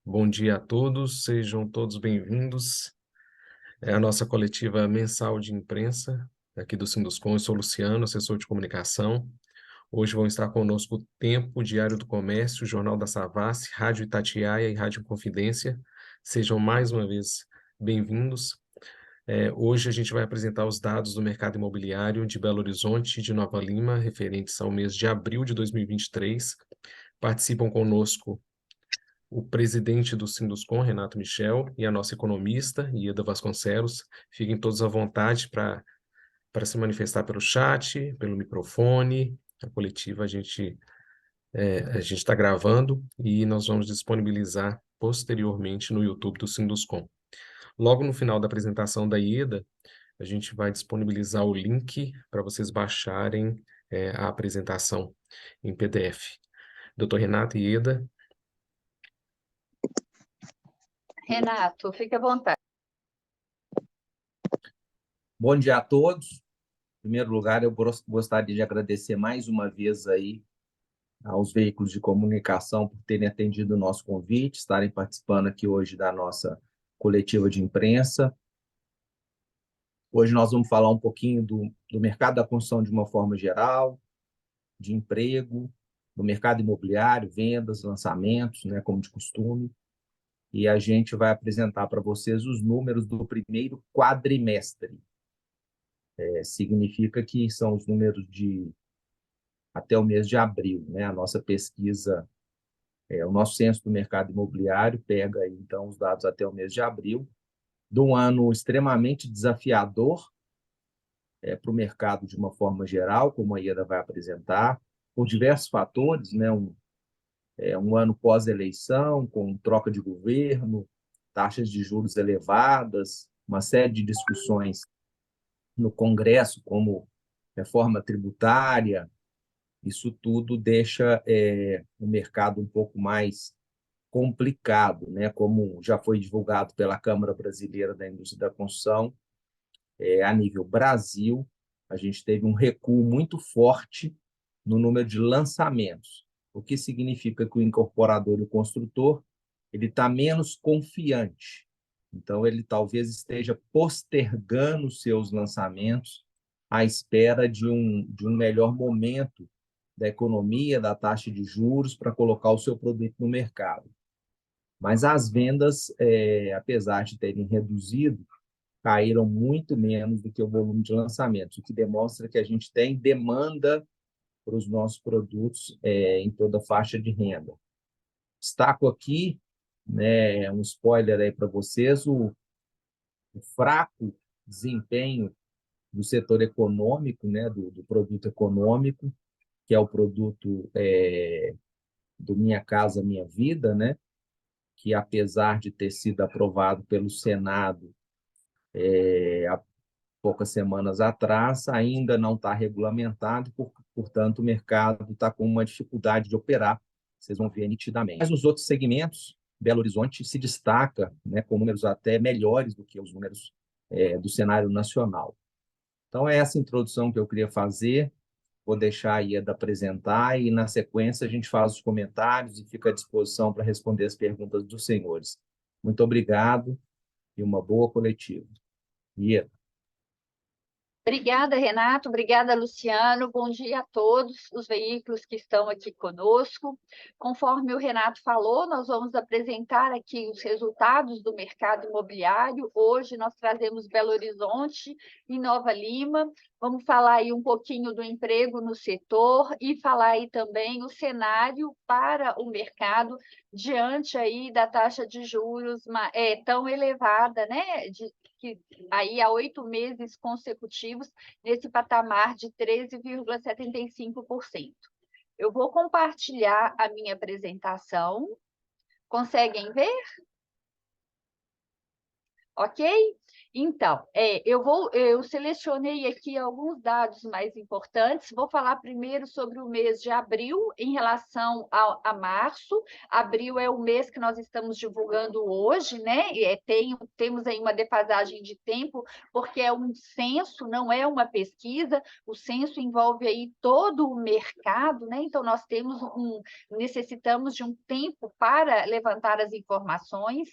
Bom dia a todos, sejam todos bem-vindos. É a nossa coletiva mensal de imprensa aqui do Sinduscom. Eu sou o Luciano, assessor de comunicação. Hoje vão estar conosco o Tempo, Diário do Comércio, Jornal da Savassi, Rádio Itatiaia e Rádio Confidência. Sejam mais uma vez bem-vindos. Hoje a gente vai apresentar os dados do mercado imobiliário de Belo Horizonte e de Nova Lima, referentes ao mês de abril de 2023. Participam conosco o presidente do Sinduscom, Renato Michel, e a nossa economista, Ieda Vasconcelos. Fiquem todos à vontade para se manifestar pelo chat, pelo microfone. A coletiva a gente está gravando e nós vamos disponibilizar posteriormente no YouTube do Sinduscom. Logo no final da apresentação da Ieda, a gente vai disponibilizar o link para vocês baixarem a apresentação em PDF. Doutor Renato e Ieda. Renato, fique à vontade. Bom dia a todos. Em primeiro lugar, eu gostaria de agradecer mais uma vez aí aos veículos de comunicação por terem atendido o nosso convite, estarem participando aqui hoje da nossa coletiva de imprensa. Hoje nós vamos falar um pouquinho do mercado da construção de uma forma geral, de emprego, do mercado imobiliário, vendas, lançamentos, né, como de costume. E a gente vai apresentar para vocês os números do primeiro quadrimestre. Significa que são os números até o mês de abril, né? A nossa pesquisa, o nosso censo do mercado imobiliário pega aí, então os dados até o mês de abril, de um ano extremamente desafiador para o mercado de uma forma geral, como a Ieda vai apresentar, por diversos fatores, né? Um ano pós-eleição, com troca de governo, taxas de juros elevadas, uma série de discussões no Congresso, como reforma tributária. Isso tudo deixa o mercado um pouco mais complicado, né? Como já foi divulgado pela Câmara Brasileira da Indústria da Construção, a nível Brasil, a gente teve um recuo muito forte no número de lançamentos, o que significa que o incorporador e o construtor ele está menos confiante. Então, ele talvez esteja postergando seus lançamentos à espera de um melhor momento da economia, da taxa de juros, para colocar o seu produto no mercado. Mas as vendas, apesar de terem reduzido, caíram muito menos do que o volume de lançamentos, o que demonstra que a gente tem demanda para os nossos produtos em toda a faixa de renda. Destaco aqui, né, um spoiler aí para vocês, o fraco desempenho do setor econômico, né, do produto econômico, que é o produto do Minha Casa Minha Vida, né, que apesar de ter sido aprovado pelo Senado há poucas semanas atrás, ainda não está regulamentado, portanto, o mercado está com uma dificuldade de operar, vocês vão ver nitidamente. Mas nos outros segmentos, Belo Horizonte se destaca, né, com números até melhores do que os números do cenário nacional. Então, é essa introdução que eu queria fazer. Vou deixar a Ieda apresentar e, na sequência, a gente faz os comentários e fica à disposição para responder as perguntas dos senhores. Muito obrigado e uma boa coletiva. Ieda. Obrigada, Renato. Obrigada, Luciano. Bom dia a todos os veículos que estão aqui conosco. Conforme o Renato falou, nós vamos apresentar aqui os resultados do mercado imobiliário. Hoje nós trazemos Belo Horizonte e Nova Lima. Vamos falar aí um pouquinho do emprego no setor e falar aí também o cenário para o mercado diante aí da taxa de juros tão elevada, né? Que aí há 8 meses consecutivos nesse patamar de 13,75%. Eu vou compartilhar a minha apresentação. Conseguem ver? Ok? Então, eu selecionei aqui alguns dados mais importantes. Vou falar primeiro sobre o mês de abril em relação a março. Abril é o mês que nós estamos divulgando hoje, né? Temos aí uma defasagem de tempo, porque é um censo, não é uma pesquisa. O censo envolve aí todo o mercado, né? Então, nós necessitamos de um tempo para levantar as informações.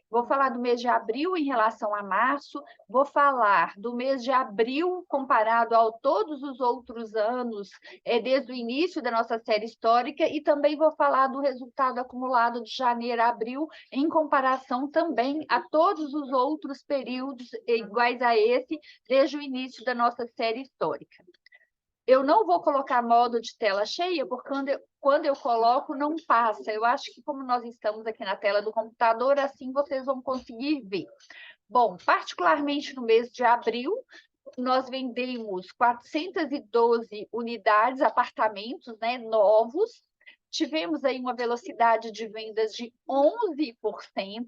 Vou falar do mês de abril em relação a março, vou falar do mês de abril comparado a todos os outros anos, desde o início da nossa série histórica, e também vou falar do resultado acumulado de janeiro a abril, em comparação também a todos os outros períodos iguais a esse, desde o início da nossa série histórica. Eu não vou colocar modo de tela cheia, porque quando eu coloco, não passa. Eu acho que como nós estamos aqui na tela do computador, assim vocês vão conseguir ver. Bom, particularmente no mês de abril, nós vendemos 412 unidades, apartamentos, né, novos. Tivemos aí uma velocidade de vendas de 11%,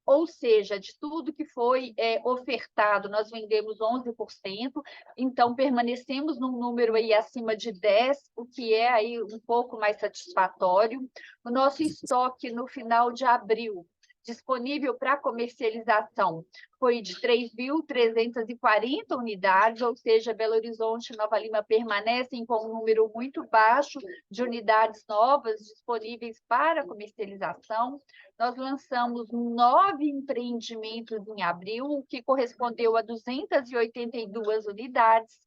ou seja, de tudo que foi ofertado, nós vendemos 11%, então permanecemos num número aí acima de 10, o que é aí um pouco mais satisfatório. O nosso estoque no final de abril, disponível para comercialização, foi de 3.340 unidades, ou seja, Belo Horizonte e Nova Lima permanecem com um número muito baixo de unidades novas disponíveis para comercialização. Nós lançamos 9 empreendimentos em abril, o que correspondeu a 282 unidades.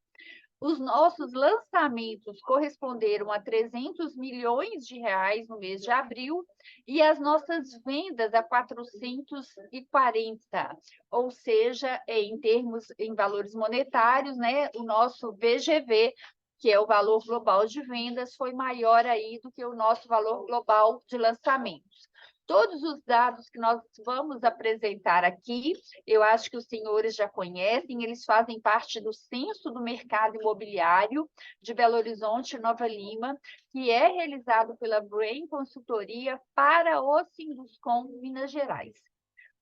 Os nossos lançamentos corresponderam a 300 milhões de reais no mês de abril e as nossas vendas a 440, ou seja, em valores monetários, né, o nosso VGV, que é o valor global de vendas, foi maior aí do que o nosso valor global de lançamentos. Todos os dados que nós vamos apresentar aqui, eu acho que os senhores já conhecem, eles fazem parte do Censo do Mercado Imobiliário de Belo Horizonte e Nova Lima, que é realizado pela Brain Consultoria para o Sinduscom Minas Gerais.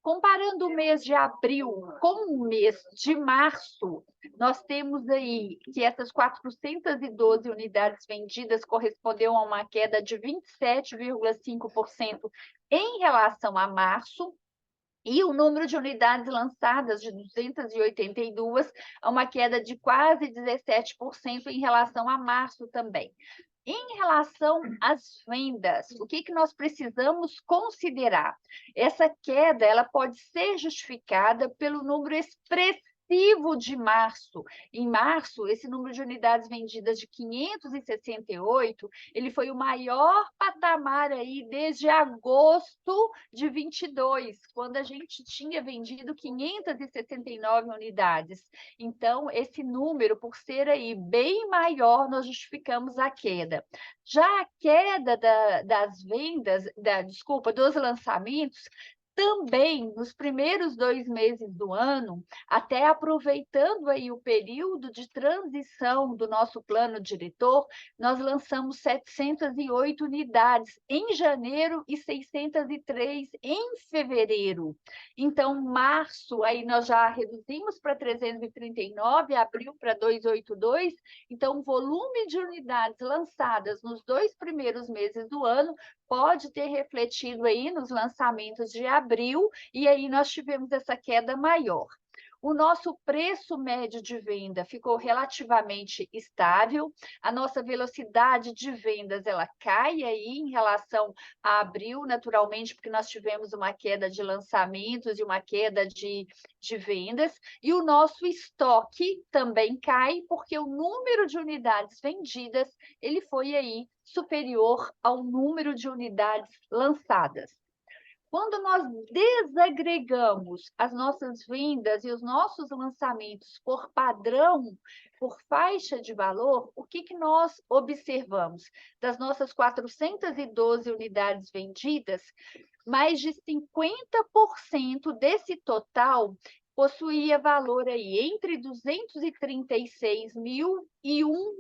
Comparando o mês de abril com o mês de março, nós temos aí que essas 412 unidades vendidas corresponderam a uma queda de 27,5% em relação a março, e o número de unidades lançadas de 282, a uma queda de quase 17% em relação a março também. Em relação às vendas, o que nós precisamos considerar? Essa queda ela pode ser justificada pelo número expressivo de março. Em março, esse número de unidades vendidas de 568, ele foi o maior patamar aí desde agosto de 22, quando a gente tinha vendido 569 unidades. Então, esse número, por ser aí bem maior, nós justificamos a queda. Já a queda das vendas, dos lançamentos, também nos primeiros 2 meses do ano, até aproveitando aí o período de transição do nosso plano diretor, nós lançamos 708 unidades em janeiro e 603 em fevereiro. Então, março, aí nós já reduzimos para 339, abril para 282. Então, o volume de unidades lançadas nos 2 primeiros meses do ano pode ter refletido aí nos lançamentos de abril, e aí nós tivemos essa queda maior. O nosso preço médio de venda ficou relativamente estável, a nossa velocidade de vendas ela cai aí em relação a abril, naturalmente, porque nós tivemos uma queda de lançamentos e uma queda de vendas, e o nosso estoque também cai, porque o número de unidades vendidas ele foi aí superior ao número de unidades lançadas. Quando nós desagregamos as nossas vendas e os nossos lançamentos por padrão, por faixa de valor, o que nós observamos? Das nossas 412 unidades vendidas, mais de 50% desse total possuía valor aí entre 236 mil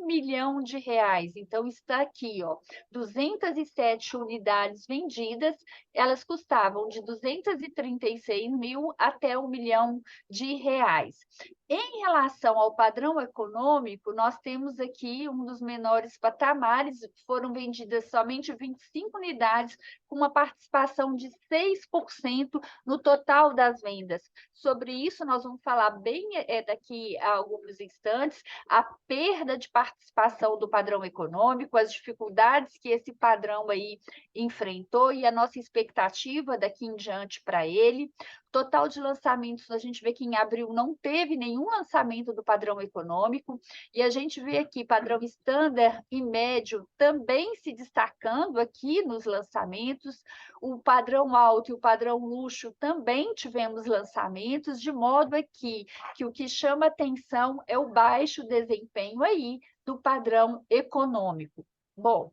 milhão de reais. Então, está aqui, ó, 207 unidades vendidas, elas custavam de 236 mil até 1 milhão de reais. Em relação ao padrão econômico, nós temos aqui um dos menores patamares, foram vendidas somente 25 unidades, com uma participação de 6% no total das vendas. Sobre isso, nós vamos falar bem daqui a alguns instantes, a perda de participação do padrão econômico, as dificuldades que esse padrão aí enfrentou e a nossa expectativa daqui em diante para ele. Total de lançamentos, a gente vê que em abril não teve nenhum lançamento do padrão econômico, e a gente vê aqui padrão standard e médio também se destacando aqui nos lançamentos, o padrão alto e o padrão luxo também tivemos lançamentos, de modo aqui que o que chama atenção é o baixo desempenho aí do padrão econômico. Bom,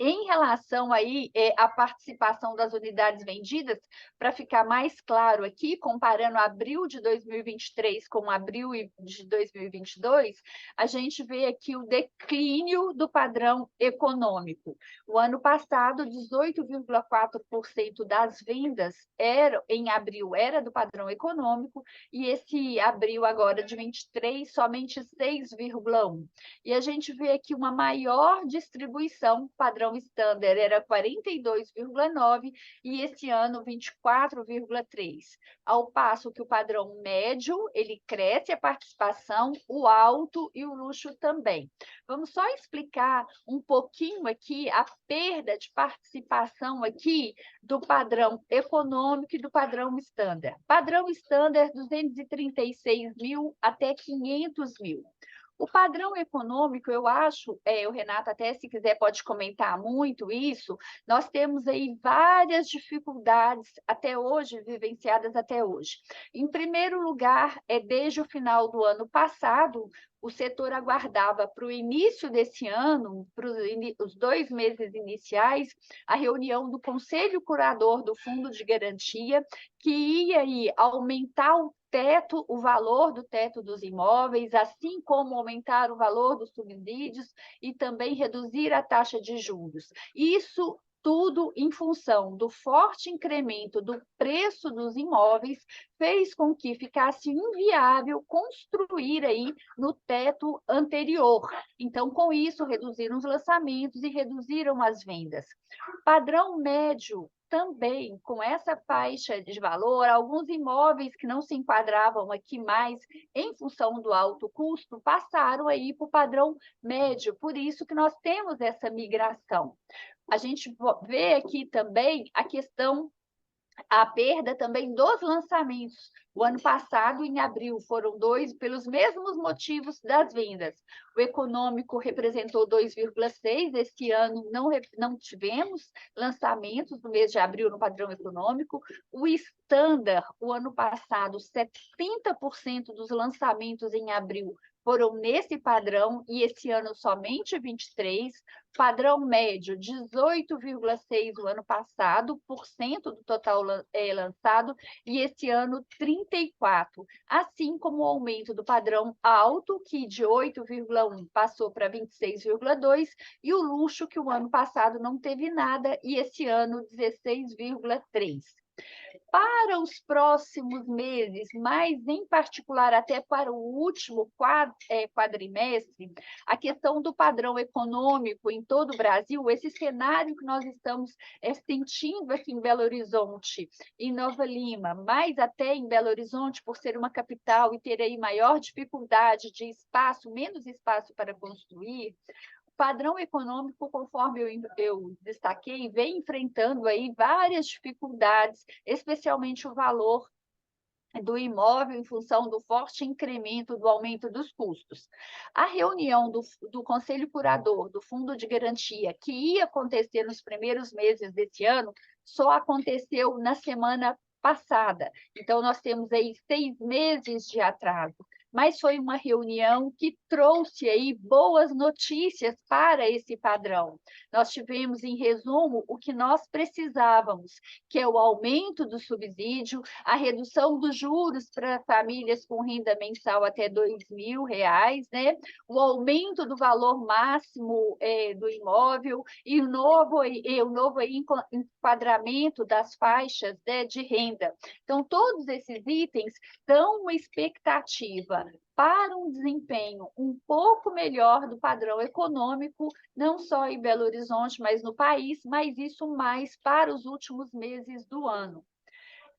em relação aí à participação das unidades vendidas, para ficar mais claro aqui, comparando abril de 2023 com abril de 2022, a gente vê aqui o declínio do padrão econômico. O ano passado, 18,4% das vendas em abril era do padrão econômico, e esse abril agora de 23, somente 6,1%. E a gente vê aqui uma maior distribuição padrão standard era 42,9 e esse ano 24,3. Ao passo que o padrão médio, ele cresce a participação, o alto e o luxo também. Vamos só explicar um pouquinho aqui a perda de participação aqui do padrão econômico e do padrão standard. Padrão standard 236 mil até 500 mil. O padrão econômico, eu acho, o Renato até se quiser pode comentar muito isso, nós temos aí várias dificuldades até hoje, vivenciadas até hoje. Em primeiro lugar, desde o final do ano passado, o setor aguardava para o início desse ano, para os 2 meses iniciais, a reunião do Conselho Curador do Fundo de Garantia, que ia aí aumentar o valor do teto dos imóveis, assim como aumentar o valor dos subsídios e também reduzir a taxa de juros. Isso tudo em função do forte incremento do preço dos imóveis, fez com que ficasse inviável construir aí no teto anterior. Então, com isso, reduziram os lançamentos e reduziram as vendas. Padrão médio também, com essa faixa de valor, alguns imóveis que não se enquadravam aqui mais em função do alto custo, passaram aí para o padrão médio, por isso que nós temos essa migração. A gente vê aqui também a perda também dos lançamentos. O ano passado, em abril, foram 2, pelos mesmos motivos das vendas. O econômico representou 2,6%, este ano não tivemos lançamentos no mês de abril no padrão econômico. O standard, o ano passado, 70% dos lançamentos em abril foram nesse padrão, e esse ano somente 23%. Padrão médio, 18,6% o ano passado, por cento do total lançado, e esse ano 34%. Assim como o aumento do padrão alto, que de 8,1% passou para 26,2%, e o luxo, que o ano passado não teve nada, e esse ano 16,3%. Para os próximos meses, mas em particular até para o último quadrimestre, a questão do padrão econômico em todo o Brasil, esse cenário que nós estamos sentindo aqui em Belo Horizonte, em Nova Lima, mas até em Belo Horizonte, por ser uma capital e ter aí maior dificuldade de espaço, menos espaço para construir, padrão econômico, conforme eu destaquei, vem enfrentando aí várias dificuldades, especialmente o valor do imóvel em função do forte incremento do aumento dos custos. A reunião do Conselho Curador do Fundo de Garantia, que ia acontecer nos primeiros meses desse ano, só aconteceu na semana passada. Então, nós temos aí 6 meses de atraso. mas foi uma reunião que trouxe aí boas notícias para esse padrão. Nós tivemos, em resumo, o que nós precisávamos, que é o aumento do subsídio, a redução dos juros para famílias com renda mensal até R$ 2.000, né? O aumento do valor máximo do imóvel e o novo enquadramento das faixas, né, de renda. Então, todos esses itens dão uma expectativa para um desempenho um pouco melhor do padrão econômico, não só em Belo Horizonte, mas no país, mas isso mais para os últimos meses do ano.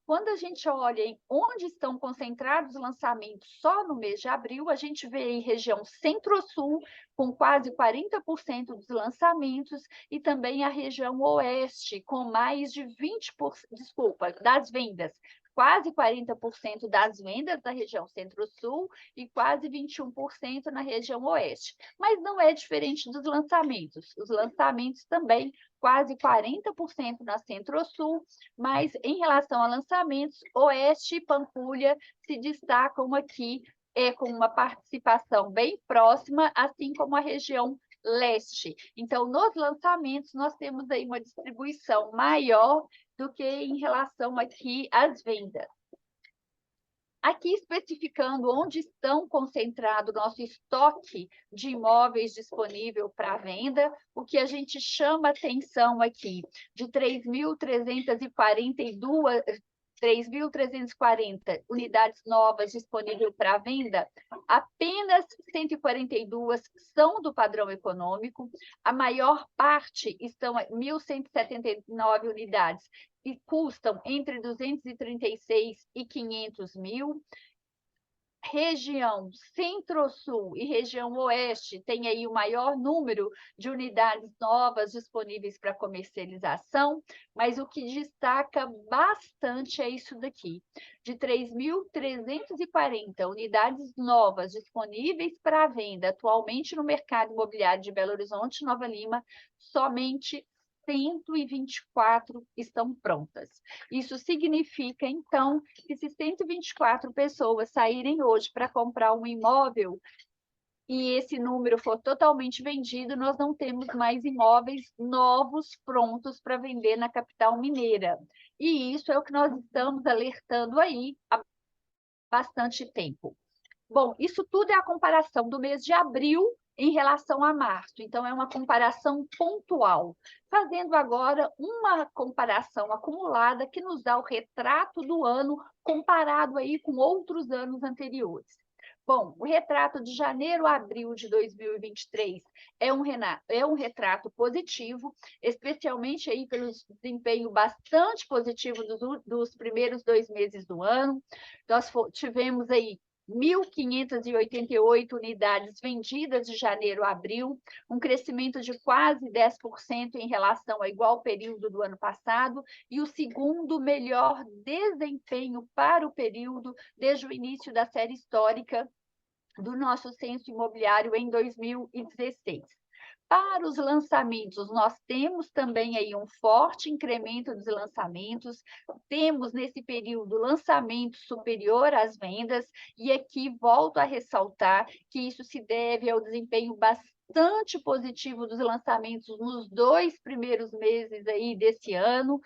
Quando a gente olha em onde estão concentrados os lançamentos só no mês de abril, a gente vê em região Centro-Sul, com quase 40% dos lançamentos, e também a região Oeste, com mais de 20%, das vendas, quase 40% das vendas da região Centro-Sul e quase 21% na região Oeste. Mas não é diferente dos lançamentos. Os lançamentos também, quase 40% na Centro-Sul, mas em relação a lançamentos, Oeste e Pampulha se destacam aqui com uma participação bem próxima, assim como a região Leste. Então, nos lançamentos, nós temos aí uma distribuição maior do que em relação aqui às vendas. Aqui especificando onde estão concentrado o nosso estoque de imóveis disponível para venda, o que a gente chama atenção aqui, de 3.340 unidades novas disponíveis para venda, apenas 142 são do padrão econômico, a maior parte estão 1.179 unidades e custam entre 236 e 500 mil. Região Centro-Sul e região Oeste tem aí o maior número de unidades novas disponíveis para comercialização, mas o que destaca bastante é isso daqui, de 3.340 unidades novas disponíveis para venda atualmente no mercado imobiliário de Belo Horizonte e Nova Lima, somente 124 estão prontas. Isso significa, então, que se 124 pessoas saírem hoje para comprar um imóvel e esse número for totalmente vendido, nós não temos mais imóveis novos prontos para vender na capital mineira. E isso é o que nós estamos alertando aí há bastante tempo. Bom, isso tudo é a comparação do mês de abril em relação a março. Então, é uma comparação pontual. Fazendo agora uma comparação acumulada que nos dá o retrato do ano comparado aí com outros anos anteriores. Bom, o retrato de janeiro a abril de 2023 é um retrato positivo, especialmente aí pelo desempenho bastante positivo dos primeiros 2 meses do ano. Nós tivemos aí 1.588 unidades vendidas de janeiro a abril, um crescimento de quase 10% em relação ao igual período do ano passado, e o segundo melhor desempenho para o período desde o início da série histórica do nosso censo imobiliário em 2016. Para os lançamentos, nós temos também aí um forte incremento dos lançamentos, temos nesse período lançamento superior às vendas, e aqui volto a ressaltar que isso se deve ao desempenho bastante positivo dos lançamentos nos 2 primeiros meses aí desse ano,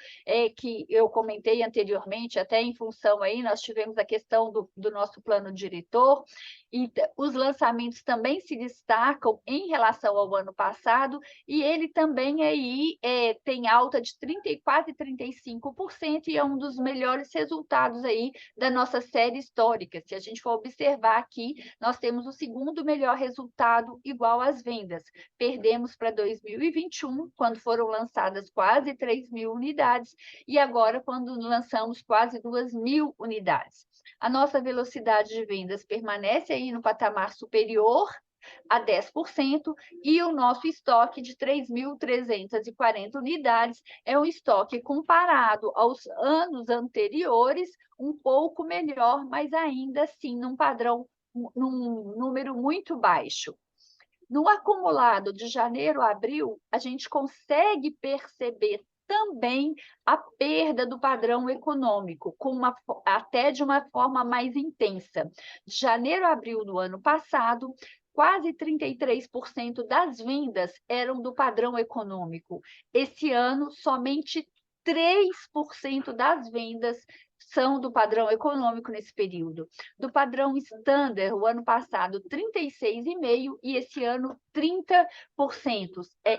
que eu comentei anteriormente, até em função aí, nós tivemos a questão do nosso plano diretor, e os lançamentos também se destacam em relação ao ano passado, e ele também aí tem alta de quase 35%, e é um dos melhores resultados aí da nossa série histórica. Se a gente for observar aqui, nós temos o segundo melhor resultado igual às vendas. Perdemos para 2021, quando foram lançadas quase 3.000 unidades, e agora quando lançamos quase 2.000 unidades. A nossa velocidade de vendas permanece aí no patamar superior a 10%, e o nosso estoque de 3.340 unidades é um estoque comparado aos anos anteriores, um pouco melhor, mas ainda assim num número muito baixo. No acumulado de janeiro a abril, a gente consegue perceber também a perda do padrão econômico, até de uma forma mais intensa. De janeiro a abril do ano passado, quase 33% das vendas eram do padrão econômico. Esse ano, somente 3% das vendas são do padrão econômico nesse período. Do padrão standard, o ano passado, 36,5%, e esse ano, 30%.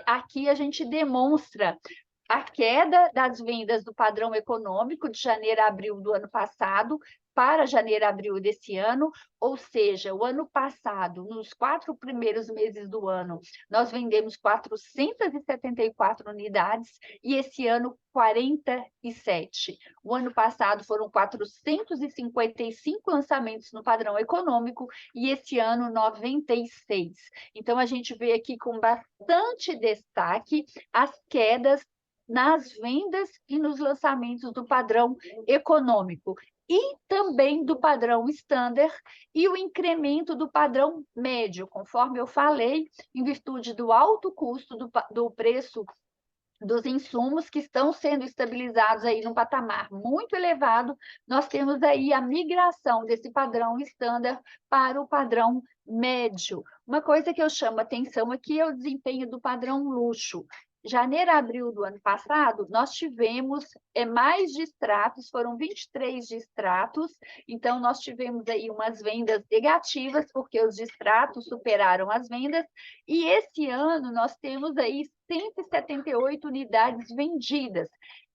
Aqui a gente demonstra a queda das vendas do padrão econômico de janeiro a abril do ano passado para janeiro a abril desse ano, ou seja, o ano passado, nos 4 primeiros meses do ano, nós vendemos 474 unidades e esse ano 47. O ano passado foram 455 lançamentos no padrão econômico e esse ano 96. Então a gente vê aqui com bastante destaque as quedas nas vendas e nos lançamentos do padrão econômico e também do padrão standard e o incremento do padrão médio, conforme eu falei, em virtude do alto custo do preço dos insumos que estão sendo estabilizados aí num patamar muito elevado, nós temos aí a migração desse padrão standard para o padrão médio. Uma coisa que eu chamo a atenção aqui é o desempenho do padrão luxo. Janeiro a abril do ano passado, nós tivemos mais distratos, foram 23 distratos, então nós tivemos aí umas vendas negativas, porque os distratos superaram as vendas, e esse ano nós temos aí 178 unidades vendidas.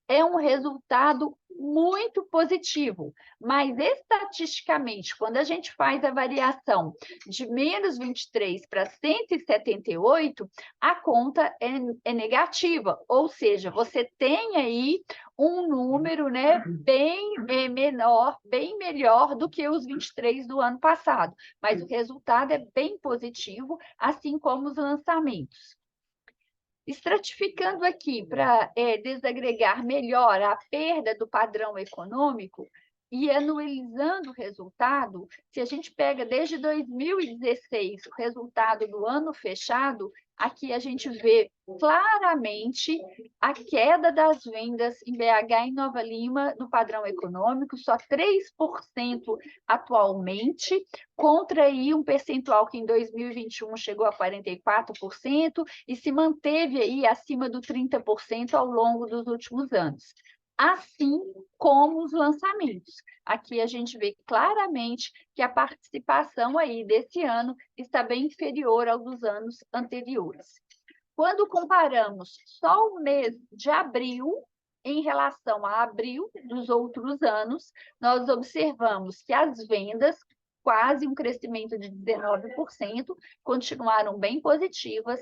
É um resultado muito positivo, mas estatisticamente, quando a gente faz a variação de menos 23 para 178, a conta é negativa, ou seja, você tem aí um número, né, bem menor, bem melhor do que os 23 do ano passado, mas o resultado é bem positivo, assim como os lançamentos. Estratificando aqui para desagregar melhor a perda do padrão econômico e anualizando o resultado, se a gente pega desde 2016 o resultado do ano fechado, aqui a gente vê claramente a queda das vendas em BH e Nova Lima no padrão econômico, só 3% atualmente, contra aí um percentual que em 2021 chegou a 44% e se manteve aí acima do 30% ao longo dos últimos anos. Assim como os lançamentos. Aqui a gente vê claramente que a participação aí desse ano está bem inferior ao dos anos anteriores. Quando comparamos só o mês de abril em relação a abril dos outros anos, nós observamos que as vendas, quase um crescimento de 19%, continuaram bem positivas.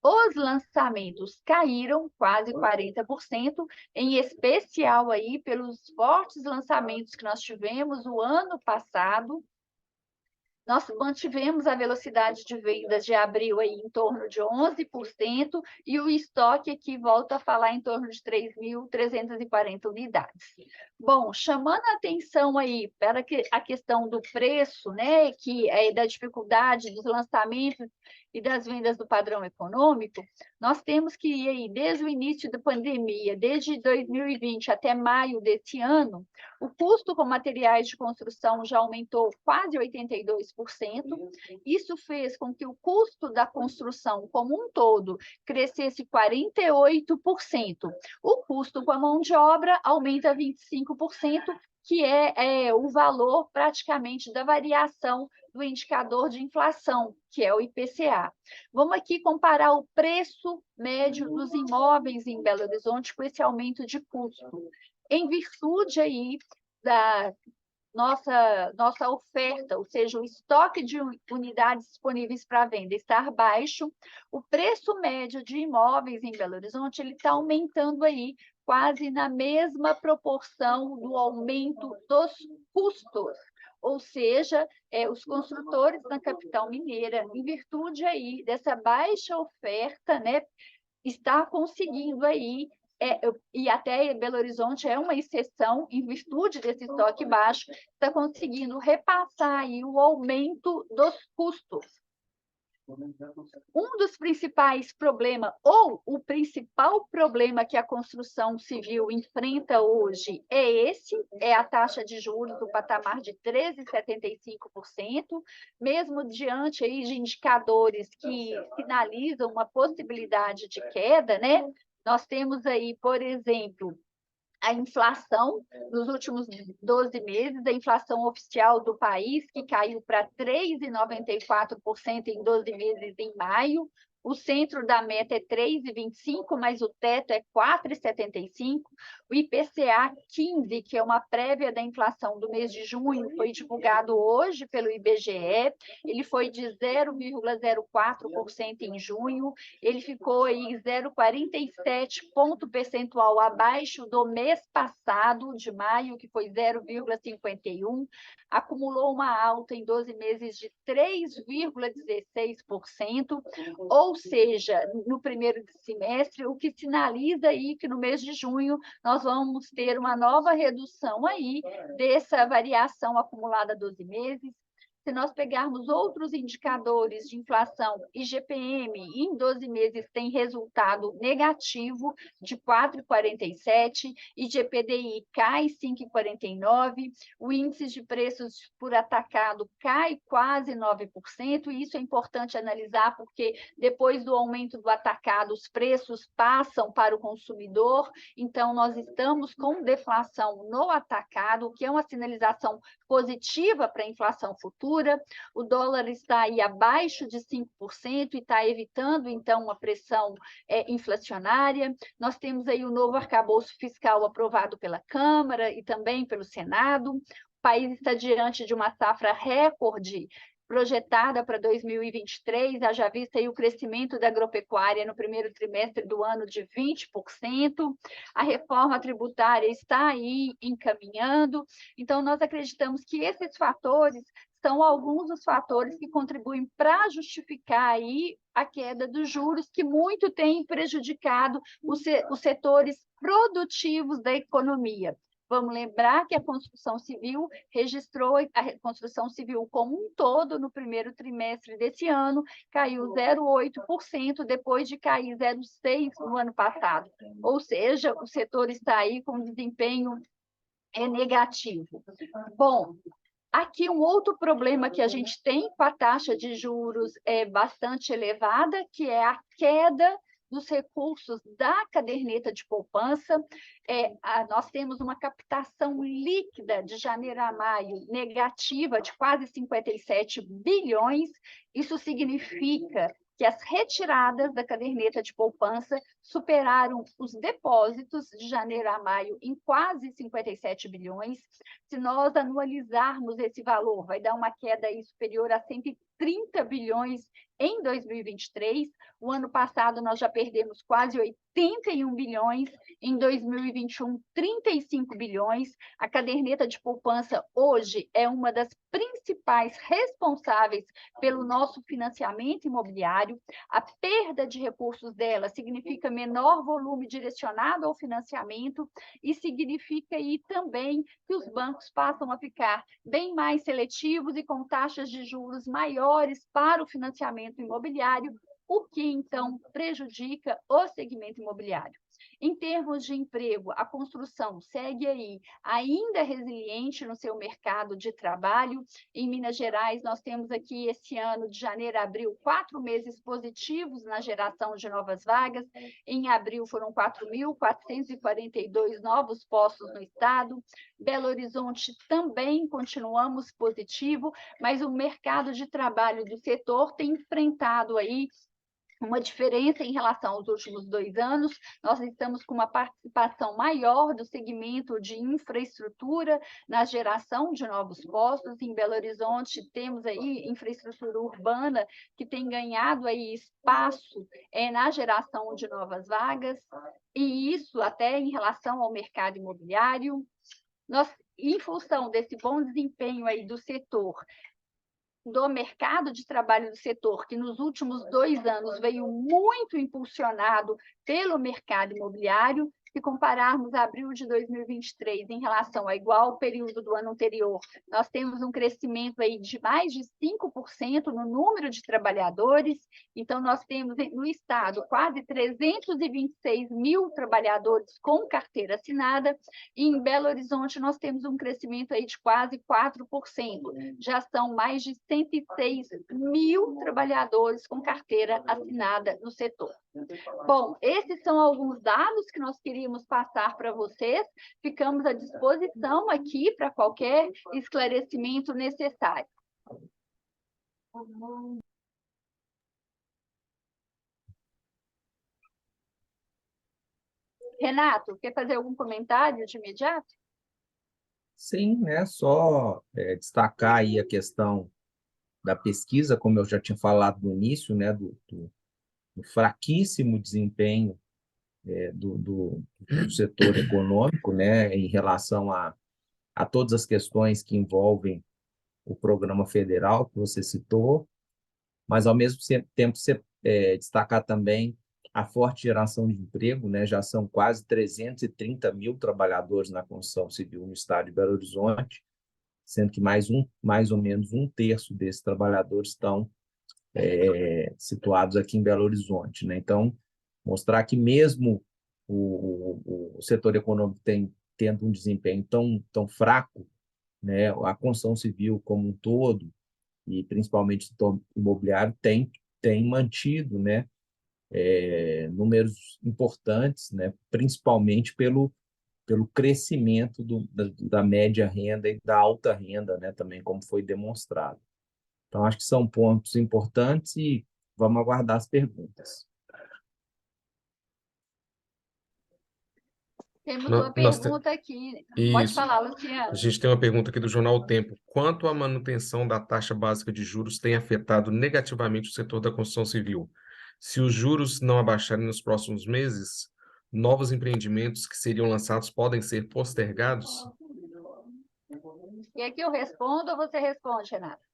Os lançamentos caíram quase 40%, em especial aí pelos fortes lançamentos que nós tivemos o ano passado. Nós mantivemos a velocidade de vendas de abril aí em torno de 11% e o estoque aqui volta a falar em torno de 3.340 unidades. Bom, chamando a atenção aí para a questão do preço, né, que é da dificuldade dos lançamentos e das vendas do padrão econômico, nós temos que ir aí desde o início da pandemia, desde 2020 até maio desse ano, o custo com materiais de construção já aumentou quase 82%. Isso fez com que o custo da construção como um todo crescesse 48%. O custo com a mão de obra aumenta 25%, que é o valor praticamente da variação do indicador de inflação, que é o IPCA. Vamos aqui comparar o preço médio dos imóveis em Belo Horizonte com esse aumento de custo. Em virtude aí da nossa oferta, ou seja, o estoque de unidades disponíveis para venda estar baixo, o preço médio de imóveis em Belo Horizonte ele está aumentando aí quase na mesma proporção do aumento dos custos. Ou seja, os construtores na capital mineira, em virtude aí dessa baixa oferta, né, está conseguindo aí e até Belo Horizonte é uma exceção, em virtude desse estoque baixo, está conseguindo repassar aí o aumento dos custos. Um dos principais problemas, ou o principal problema que a construção civil enfrenta hoje é a taxa de juros do patamar de 13,75%, mesmo diante aí de indicadores que sinalizam uma possibilidade de queda, né? Nós temos aí, por exemplo, a inflação nos últimos 12 meses, a inflação oficial do país, que caiu para 3,94% em 12 meses em maio. O centro da meta é 3,25%, mas o teto é 4,75%. O IPCA 15, que é uma prévia da inflação do mês de junho, foi divulgado hoje pelo IBGE. Ele foi de 0,04% em junho. Ele ficou aí 0,47 ponto percentual abaixo do mês passado, de maio, que foi 0,51. Acumulou uma alta em 12 meses de 3,16%, ou seja, no primeiro semestre, o que sinaliza aí que no mês de junho nós vamos ter uma nova redução aí dessa variação acumulada 12 meses. Se nós pegarmos outros indicadores de inflação, IGPM, em 12 meses tem resultado negativo de 4,47%, IGPDI cai 5,49%, o índice de preços por atacado cai quase 9%, e isso é importante analisar porque depois do aumento do atacado, os preços passam para o consumidor, então nós estamos com deflação no atacado, o que é uma sinalização positiva para a inflação futura. O dólar está aí abaixo de 5% e está evitando, então, uma pressão inflacionária. Nós temos aí o novo arcabouço fiscal aprovado pela Câmara e também pelo Senado. O país está diante de uma safra recorde projetada para 2023, haja vista aí o crescimento da agropecuária no primeiro trimestre do ano de 20%, a reforma tributária está aí encaminhando, então nós acreditamos que esses fatores são alguns dos fatores que contribuem para justificar aí a queda dos juros, que muito tem prejudicado os setores produtivos da economia. Vamos lembrar que a construção civil registrou, a construção civil como um todo, no primeiro trimestre desse ano, caiu 0,8%, depois de cair 0,6% no ano passado. Ou seja, o setor está aí com desempenho negativo. Bom, aqui um outro problema que a gente tem com a taxa de juros bastante elevada, que é a queda dos recursos da caderneta de poupança. Nós temos uma captação líquida de janeiro a maio negativa de quase 57 bilhões. Isso significa que as retiradas da caderneta de poupança superaram os depósitos de janeiro a maio em quase 57 bilhões. Se nós anualizarmos esse valor, vai dar uma queda aí superior a 130 bilhões em 2023. O ano passado nós já perdemos quase 81 bilhões, em 2021, 35 bilhões. A caderneta de poupança hoje é uma das principais responsáveis pelo nosso financiamento imobiliário. A perda de recursos dela significa menor volume direcionado ao financiamento e significa aí também que os bancos passam a ficar bem mais seletivos e com taxas de juros maiores para o financiamento imobiliário, o que, então, prejudica o segmento imobiliário. Em termos de emprego, a construção segue aí ainda resiliente no seu mercado de trabalho. Em Minas Gerais, nós temos aqui esse ano, de janeiro a abril, 4 meses positivos na geração de novas vagas. Em abril foram 4.442 novos postos no estado. Belo Horizonte também continuamos positivo, mas o mercado de trabalho do setor tem enfrentado aí uma diferença em relação aos últimos 2 anos. Nós estamos com uma participação maior do segmento de infraestrutura na geração de novos postos. Em Belo Horizonte, temos aí infraestrutura urbana que tem ganhado aí espaço na geração de novas vagas, e isso até em relação ao mercado imobiliário. Nós, em função desse bom desempenho aí do setor, do mercado de trabalho do setor, que nos últimos 2 anos veio muito impulsionado pelo mercado imobiliário, se compararmos abril de 2023 em relação ao igual período do ano anterior, nós temos um crescimento aí de mais de 5% no número de trabalhadores. Então, nós temos no estado quase 326 mil trabalhadores com carteira assinada, e em Belo Horizonte nós temos um crescimento aí de quase 4%. Já são mais de 106 mil trabalhadores com carteira assinada no setor. Bom, esses são alguns dados que nós queríamos passar para vocês. Ficamos à disposição aqui para qualquer esclarecimento necessário. Renato, quer fazer algum comentário de imediato? Sim, né? Só destacar aí a questão da pesquisa, como eu já tinha falado no início, né? Do fraquíssimo desempenho do setor econômico, né? Em relação a todas as questões que envolvem o programa federal que você citou, mas, ao mesmo tempo, destacar também a forte geração de emprego, né? Já são quase 330 mil trabalhadores na construção civil no estado de Belo Horizonte, sendo que mais ou menos um terço desses trabalhadores estão situados aqui em Belo Horizonte, né? Então, mostrar que mesmo o setor econômico tendo um desempenho tão fraco, né? A construção civil como um todo, e principalmente o setor imobiliário, tem mantido, né? Números importantes, né? Principalmente pelo crescimento da média renda e da alta renda, né? Também, como foi demonstrado. Então, acho que são pontos importantes e vamos aguardar as perguntas. Temos uma pergunta aqui. Pode falar, Luciano. A gente tem uma pergunta aqui do jornal O Tempo. Quanto a manutenção da taxa básica de juros tem afetado negativamente o setor da construção civil? Se os juros não abaixarem nos próximos meses, novos empreendimentos que seriam lançados podem ser postergados? E aqui eu respondo ou você responde, Renato?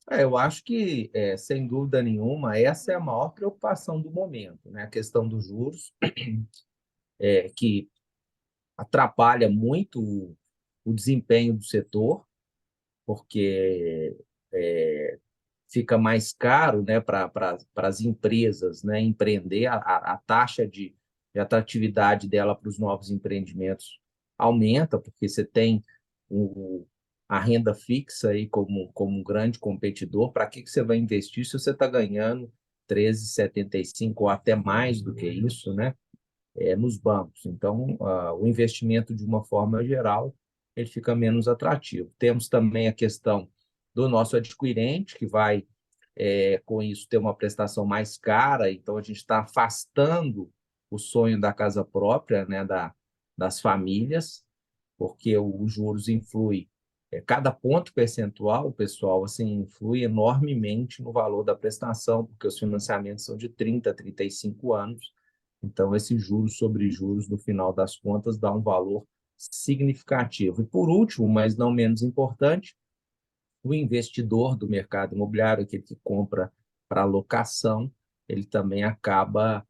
Eu acho que, sem dúvida nenhuma, essa é a maior preocupação do momento, né? A questão dos juros, que atrapalha muito o desempenho do setor, porque fica mais caro, né, para as empresas, né, empreender. A taxa de atratividade dela para os novos empreendimentos aumenta, porque você tem a renda fixa aí como um grande competidor. Para que você vai investir se você está ganhando 13,75 ou até mais do que isso, né, nos bancos? Então, o investimento, de uma forma geral, ele fica menos atrativo. Temos também a questão do nosso adquirente, que vai, com isso, ter uma prestação mais cara. Então, a gente está afastando o sonho da casa própria, né, das famílias, porque os juros influem. Cada ponto percentual, pessoal, assim, influi enormemente no valor da prestação, porque os financiamentos são de 30 a 35 anos. Então, esse juros sobre juros, no final das contas, dá um valor significativo. E, por último, mas não menos importante, o investidor do mercado imobiliário, aquele que compra para locação, ele também acaba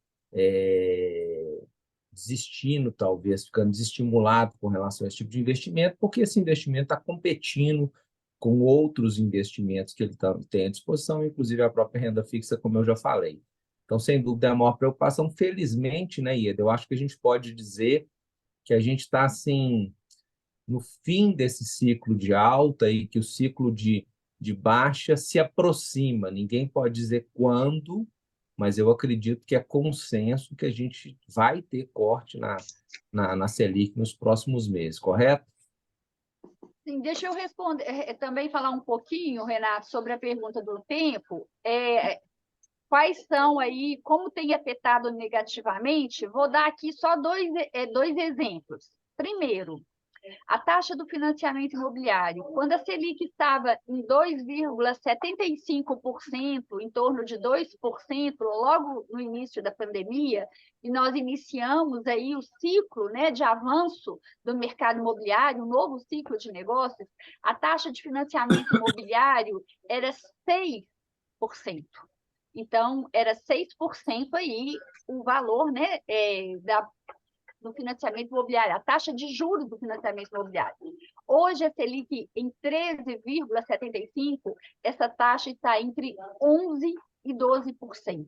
desistindo, talvez, ficando desestimulado com relação a esse tipo de investimento, porque esse investimento está competindo com outros investimentos que ele tem à disposição, inclusive a própria renda fixa, como eu já falei. Então, sem dúvida, é a maior preocupação. Felizmente, né, Ieda, eu acho que a gente pode dizer que a gente está, assim, no fim desse ciclo de alta, e que o ciclo de baixa se aproxima. Ninguém pode dizer quando, mas eu acredito que é consenso que a gente vai ter corte na Selic nos próximos meses, correto? Sim, deixa eu responder, também falar um pouquinho, Renato, sobre a pergunta do tempo. Quais são aí, como tem afetado negativamente? Vou dar aqui só dois exemplos. Primeiro, a taxa do financiamento imobiliário. Quando a Selic estava em 2,75%, em torno de 2%, logo no início da pandemia, e nós iniciamos aí o ciclo, né, de avanço do mercado imobiliário, um novo ciclo de negócios, a taxa de financiamento imobiliário era 6%. Então, era 6% aí o valor, né, no financiamento imobiliário, a taxa de juros do financiamento imobiliário. Hoje, a Selic em 13,75%, essa taxa está entre 11% e 12%.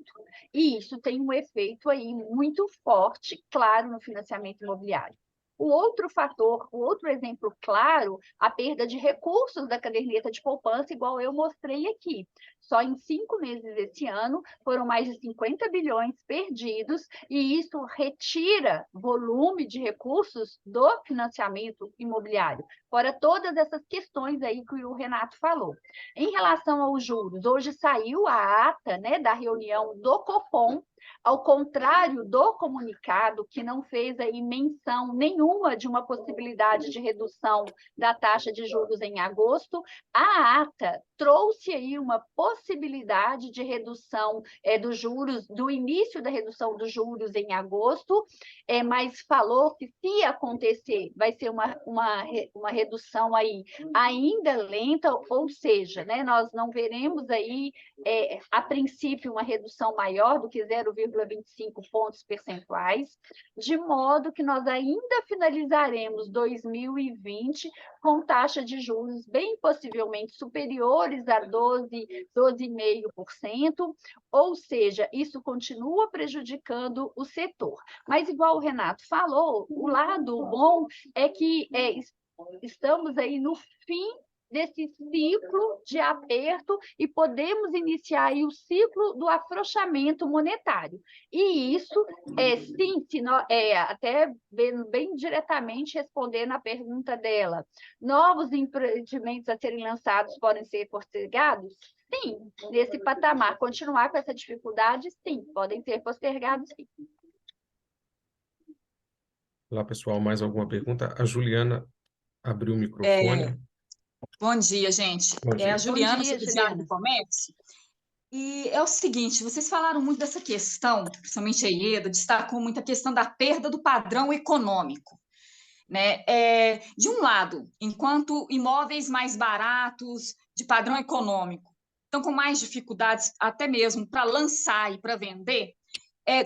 E isso tem um efeito aí muito forte, claro, no financiamento imobiliário. O outro fator, o outro exemplo claro, a perda de recursos da caderneta de poupança, igual eu mostrei aqui. Só em 5 meses desse ano, foram mais de 50 bilhões perdidos, e isso retira volume de recursos do financiamento imobiliário. Fora todas essas questões aí que o Renato falou. Em relação aos juros, hoje saiu a ata, né, da reunião do Copom, ao contrário do comunicado, que não fez aí menção nenhuma de uma possibilidade de redução da taxa de juros em agosto, a ata trouxe aí uma possibilidade de redução dos juros, do início da redução dos juros em agosto, mas falou que se acontecer, vai ser uma redução aí ainda lenta, ou seja, né, nós não veremos aí, a princípio, uma redução maior do que 0,25 pontos percentuais, de modo que nós ainda finalizaremos 2020 com taxa de juros bem possivelmente superiores a 12,5%, ou seja, isso continua prejudicando o setor. Mas, igual o Renato falou, o lado bom é que estamos aí no fim desse ciclo de aperto e podemos iniciar aí o ciclo do afrouxamento monetário. E isso, sim, se nós, até bem diretamente respondendo a pergunta dela, novos empreendimentos a serem lançados podem ser postergados? Sim, nesse patamar, continuar com essa dificuldade, sim, podem ser postergados, sim. Olá, pessoal, mais alguma pergunta? A Juliana abriu o É, microfone. bom dia, gente. Bom É a dia. Juliana, Bom dia, sou do Diário Juliana. do Comércio. E é o seguinte, vocês falaram muito dessa questão, principalmente a Ieda, destacou muito a questão da perda do padrão econômico, né? De um lado, enquanto imóveis mais baratos, de padrão econômico, estão com mais dificuldades até mesmo para lançar e para vender,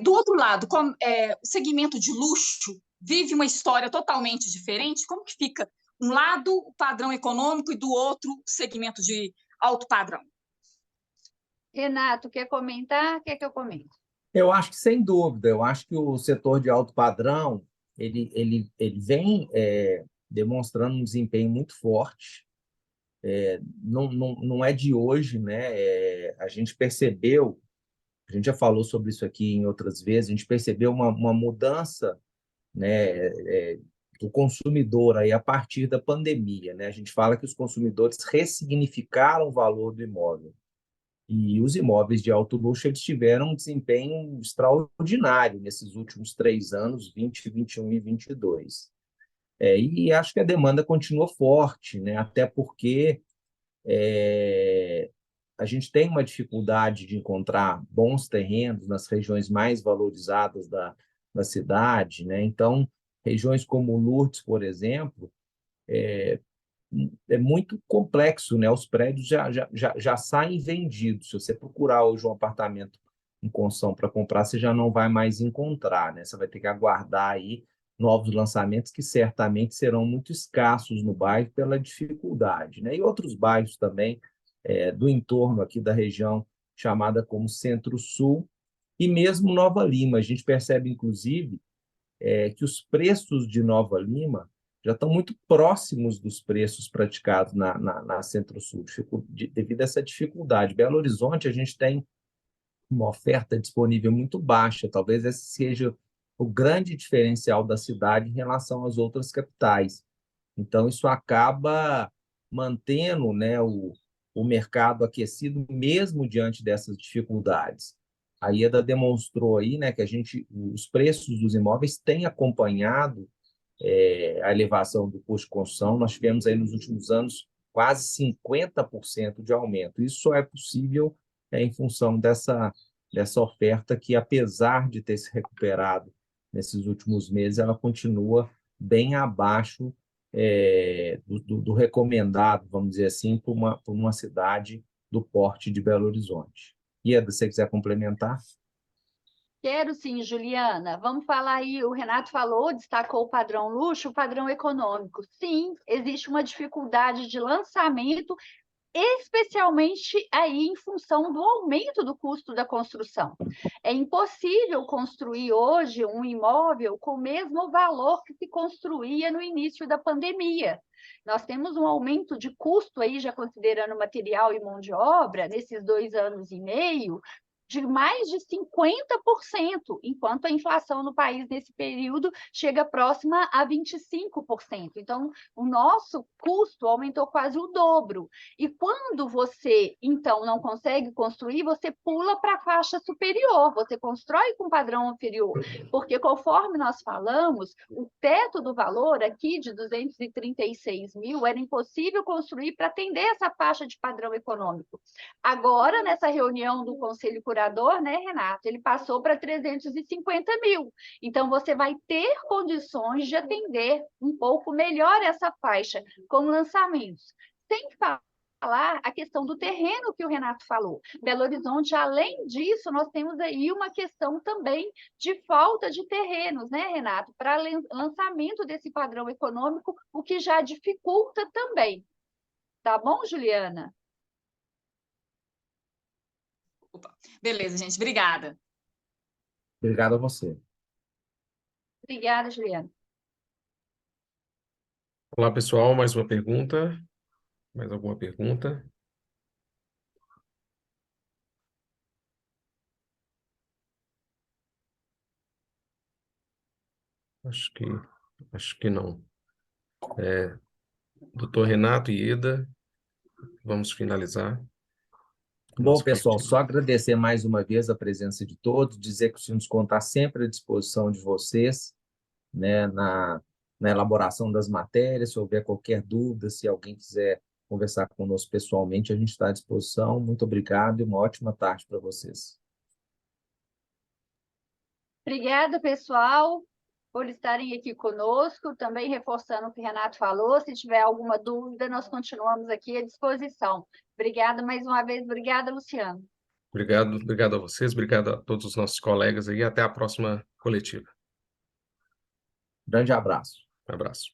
do outro lado, o segmento de luxo vive uma história totalmente diferente. Como que fica um lado o padrão econômico e do outro o segmento de alto padrão? Renato, quer comentar? Quer que eu comente? Eu acho que, sem dúvida, eu acho que o setor de alto padrão ele vem demonstrando um desempenho muito forte. Não é de hoje, né? A gente percebeu, a gente já falou sobre isso aqui em outras vezes, a gente percebeu uma mudança, né, do consumidor aí a partir da pandemia, né? A gente fala que os consumidores ressignificaram o valor do imóvel. E os imóveis de alto luxo eles tiveram um desempenho extraordinário nesses últimos 3 anos, 20, 21 e 22. E acho que a demanda continua forte, né? Até porque a gente tem uma dificuldade de encontrar bons terrenos nas regiões mais valorizadas da cidade, né? Então, regiões como Lourdes, por exemplo, é muito complexo, né? Os prédios já saem vendidos. Se você procurar hoje um apartamento em construção para comprar, você já não vai mais encontrar, né? Você vai ter que aguardar aí novos lançamentos que certamente serão muito escassos no bairro pela dificuldade, né? E outros bairros também do entorno aqui da região chamada como Centro-Sul e mesmo Nova Lima. A gente percebe, inclusive, que os preços de Nova Lima já estão muito próximos dos preços praticados na Centro-Sul, devido a essa dificuldade. Belo Horizonte, a gente tem uma oferta disponível muito baixa, talvez esse seja o grande diferencial da cidade em relação às outras capitais. Então, isso acaba mantendo, né, o mercado aquecido mesmo diante dessas dificuldades. A Ieda demonstrou aí, né, que os preços dos imóveis têm acompanhado a elevação do custo de construção. Nós tivemos aí nos últimos anos quase 50% de aumento. Isso só é possível em função dessa oferta que, apesar de ter se recuperado nesses últimos meses, ela continua bem abaixo do recomendado, vamos dizer assim, por uma cidade do porte de Belo Horizonte. Ieda, se você quiser complementar. Quero sim, Juliana. Vamos falar aí, o Renato falou, destacou o padrão luxo, o padrão econômico. Sim, existe uma dificuldade de lançamento, especialmente aí em função do aumento do custo da construção. É impossível construir hoje um imóvel com o mesmo valor que se construía no início da pandemia. Nós temos um aumento de custo aí, já considerando material e mão de obra, nesses 2 anos e meio, de mais de 50%, enquanto a inflação no país nesse período chega próxima a 25%. Então, o nosso custo aumentou quase o dobro. E quando você, então, não consegue construir, você pula para a faixa superior, você constrói com padrão inferior, porque conforme nós falamos, o teto do valor aqui de 236 mil era impossível construir para atender essa faixa de padrão econômico. Agora, nessa reunião do Conselho Curador, né, Renato, ele passou para 350 mil. Então, você vai ter condições de atender um pouco melhor essa faixa com lançamentos. Sem falar a questão do terreno que o Renato falou. Belo Horizonte, além disso, nós temos aí uma questão também de falta de terrenos, né, Renato, para lançamento desse padrão econômico, o que já dificulta também. Tá bom, Juliana? Opa. Beleza, gente. Obrigada. Obrigado a você. Obrigada, Juliana. Olá, pessoal, mais uma pergunta? Mais alguma pergunta? Acho que não. Doutor Renato e Ieda, vamos finalizar a Bom, nossa pessoal, coletiva. só agradecer mais uma vez a presença de todos, dizer que o Sinduscon está sempre à disposição de vocês, né, na elaboração das matérias. Se houver qualquer dúvida, se alguém quiser conversar conosco pessoalmente, a gente está à disposição. Muito obrigado e uma ótima tarde para vocês. Obrigada, pessoal, por estarem aqui conosco. Também reforçando o que o Renato falou, se tiver alguma dúvida, nós continuamos aqui à disposição. Obrigada mais uma vez. Obrigada, Luciano. Obrigado a vocês, obrigado a todos os nossos colegas aí. Até a próxima coletiva. Grande abraço. Um abraço.